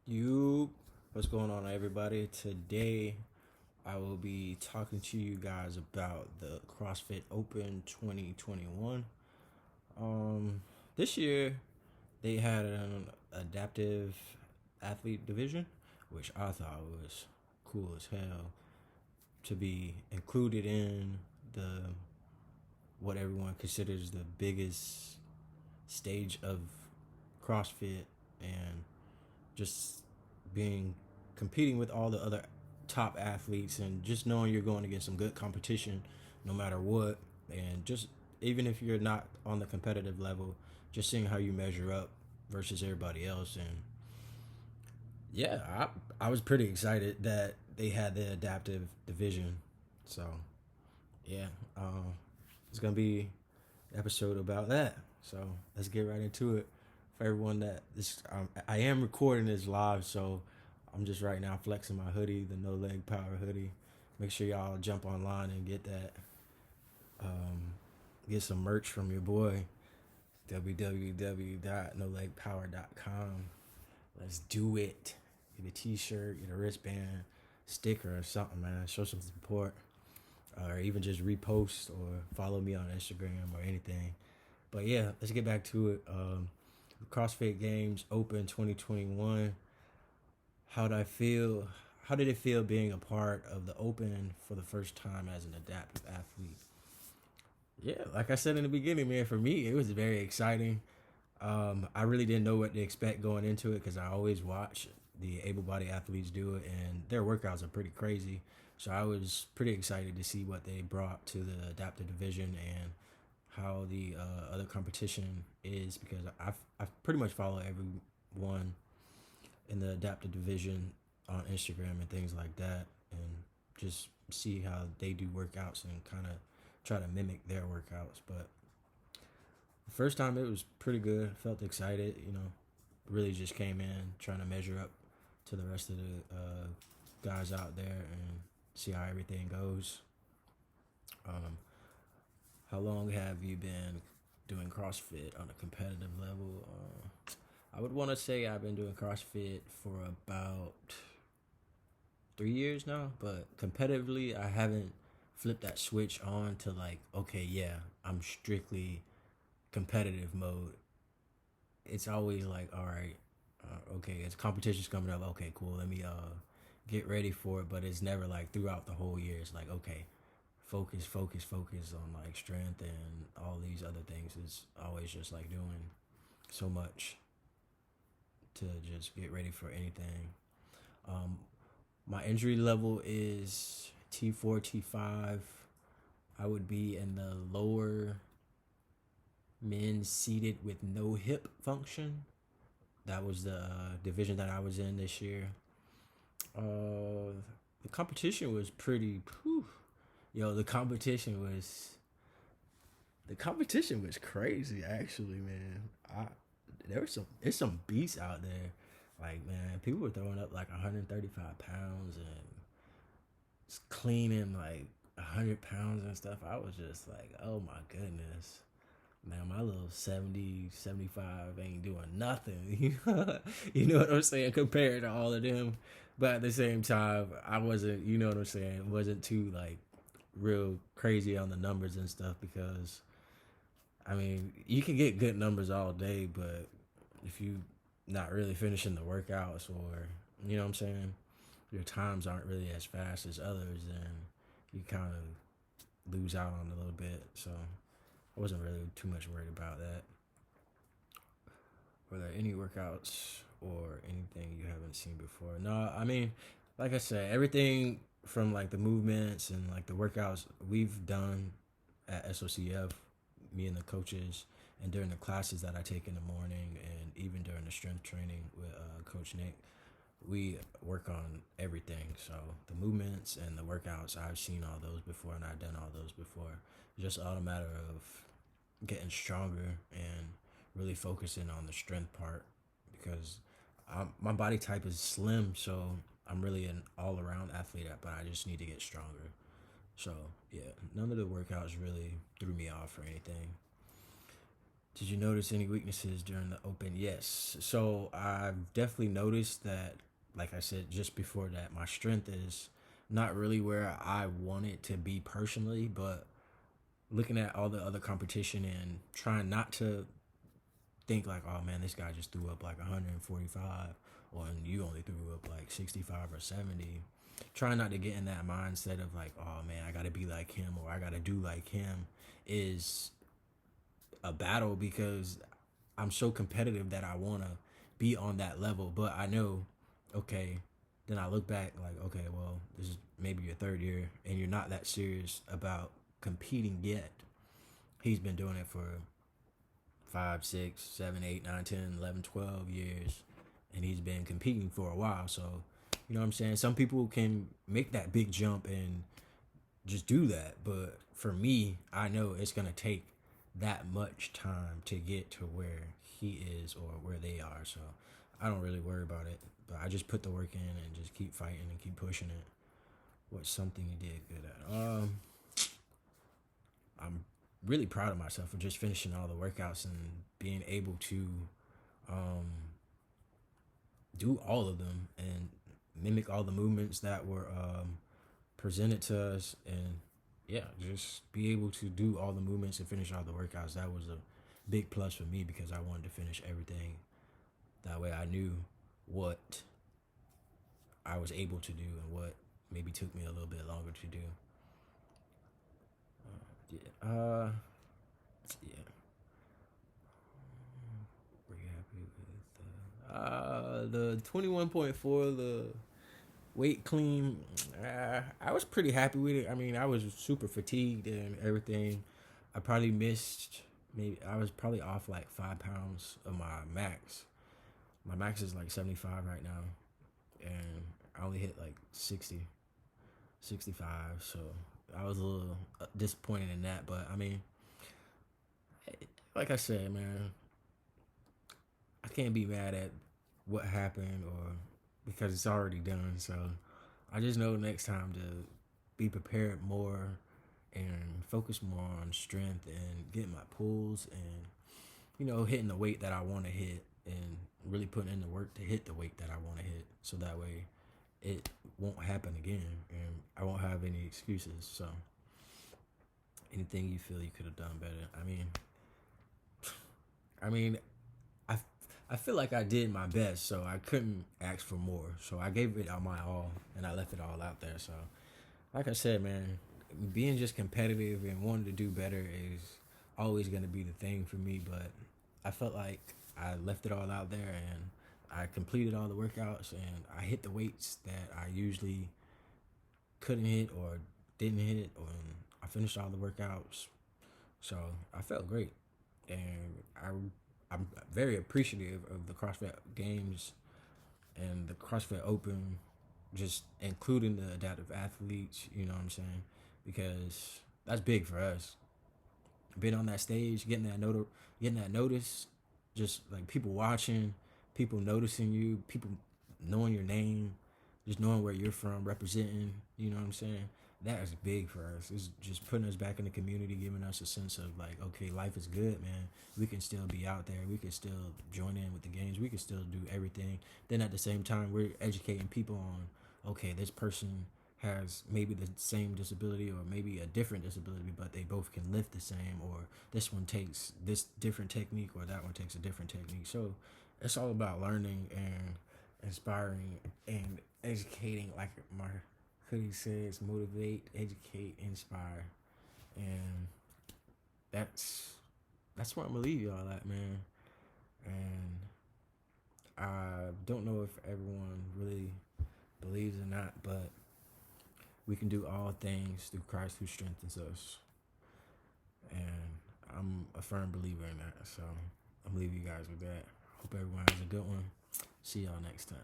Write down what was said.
You, what's going on, everybody? Today, I will be talking to you guys about the CrossFit Open 2021. Um, this year they had an adaptive athlete division, which I thought was cool as hell to be included in the what everyone considers the biggest stage of CrossFit and just being competing with all the other top athletes and just knowing you're going against some good competition no matter what, and just even if you're not on the competitive level, just seeing how you measure up versus everybody else. And yeah, I was pretty excited that they had the adaptive division. So yeah, it's gonna be an episode about that, so let's get right into it. For everyone that this, I am recording this live, so I'm just right now flexing my hoodie, the No Leg Power hoodie. Make sure y'all jump online and get that. Get some merch from your boy. www.nolegpower.com. Let's do it. Get a t-shirt, get a wristband, sticker or something, man. Show some support. Or even just repost or follow me on Instagram or anything. But yeah, let's get back to it. CrossFit Games Open 2021. How did I feel? How did it feel being a part of the Open for the first time as an adaptive athlete? Yeah, like I said in the beginning, man, for me, it was very exciting. I really didn't know what to expect going into it because I always watch the able-bodied athletes do it, and their workouts are pretty crazy. So I was pretty excited to see what they brought to the adaptive division and how the other competition is, because I've pretty much follow everyone in the adaptive division on Instagram and things like that, and just see how they do workouts and kind of try to mimic their workouts. But the first time it was pretty good. Felt excited, really just came in trying to measure up to the rest of the guys out there and see how everything goes. Um, how long have you been doing CrossFit on a competitive level? I would want to say I've been doing CrossFit for about 3 years now, but competitively, I haven't flipped that switch on to like, okay, yeah, I'm strictly competitive mode. It's always like, all right, okay, it's competition's coming up. Okay, cool. Let me get ready for it. But it's never like throughout the whole year. It's like, okay, focus on like strength and all these other things. It's always just like doing so much to just get ready for anything. Um, my injury level is T4, T5. I would be in the lower men seated with no hip function. That was the division that I was in this year. The competition was pretty. Whew, yo, the competition was crazy. Actually, man, there's some beasts out there. Like, man, people were throwing up like 135 pounds and cleaning like 100 pounds and stuff. I was just like, oh my goodness. Man, my little 70, 75 ain't doing nothing. You know what I'm saying? Compared to all of them. But at the same time, I wasn't, you know what I'm saying? Wasn't too like real crazy on the numbers and stuff, because I mean, you can get good numbers all day, but if you not really finishing the workouts, or you know what I'm saying, your times aren't really as fast as others, then you kind of lose out on a little bit. So I wasn't really too much worried about that. Were there any workouts or anything you haven't seen before? No, I mean, like I said, everything from like the movements and like the workouts we've done at SOCF, me and the coaches, and during the classes that I take in the morning, and even during the strength training with Coach Nick, we work on everything. So the movements and the workouts, I've seen all those before, and I've done all those before. It's just all a matter of getting stronger and really focusing on the strength part, because my body type is slim, so I'm really an all around athlete, but I just need to get stronger. So yeah, none of the workouts really threw me off or anything. Did you notice any weaknesses during the open? Yes. So I've definitely noticed that, like I said just before, that my strength is not really where I want it to be personally, but looking at all the other competition and trying not to think like, oh man, this guy just threw up like 145, or and you only threw up like 65 or 70. Trying not to get in that mindset of like, oh man, I gotta be like him or I gotta do like him is a battle, because I'm so competitive that I wanna be on that level. But I know, okay, then I look back like, okay, well, this is maybe your third year and you're not that serious about competing yet. He's been doing it for 5, 6, 7, 8, 9, 10, 11, 12 years, and he's been competing for a while. So, you know what I'm saying? Some people can make that big jump and just do that, but for me, I know it's gonna take that much time to get to where he is or where they are. So I don't really worry about it, but I just put the work in and just keep fighting and keep pushing it. What's something you did good at? I'm really proud of myself for just finishing all the workouts and being able to um, do all of them and mimic all the movements that were presented to us, and yeah, just be able to do all the movements and finish all the workouts. That was a big plus for me because I wanted to finish everything. That way I knew what I was able to do and what maybe took me a little bit longer to do. Yeah. Yeah. Were you happy with the 21.4, the weight clean? I was pretty happy with it. I mean, I was super fatigued and everything. I probably missed, maybe I was probably off like 5 pounds of my max. My max is like 75 right now, and I only hit like 60, 65. So I was a little disappointed in that. But I mean, like I said, man, I can't be mad at what happened or because it's already done. So I just know next time to be prepared more and focus more on strength and getting my pulls and, you know, hitting the weight that I want to hit and really putting in the work to hit the weight that I want to hit. So that way it won't happen again and I won't have any excuses. So anything you feel you could have done better. I mean, I I feel like I did my best, so I couldn't ask for more. So I gave it my all, and I left it all out there. So, like I said, man, being just competitive and wanting to do better is always going to be the thing for me. But I felt like I left it all out there, and I completed all the workouts, and I hit the weights that I usually couldn't hit or didn't hit, or I finished all the workouts. So I felt great, and I'm very appreciative of the CrossFit Games and the CrossFit Open, just including the adaptive athletes. You know what I'm saying? Because that's big for us. Being on that stage, getting that notice, just like people watching, people noticing you, people knowing your name, just knowing where you're from, representing. You know what I'm saying? That is big for us. It's just putting us back in the community, giving us a sense of like, okay, life is good, man. We can still be out there. We can still join in with the games. We can still do everything. Then at the same time, we're educating people on, okay, this person has maybe the same disability or maybe a different disability, but they both can lift the same, or this one takes this different technique or that one takes a different technique. So it's all about learning and inspiring and educating, like my hoodie says, motivate, educate, inspire. And that's where I'm gonna leave y'all at, man. And I don't know if everyone really believes or not, but we can do all things through Christ who strengthens us. And I'm a firm believer in that. So I'm leaving you guys with that. Hope everyone has a good one. See y'all next time.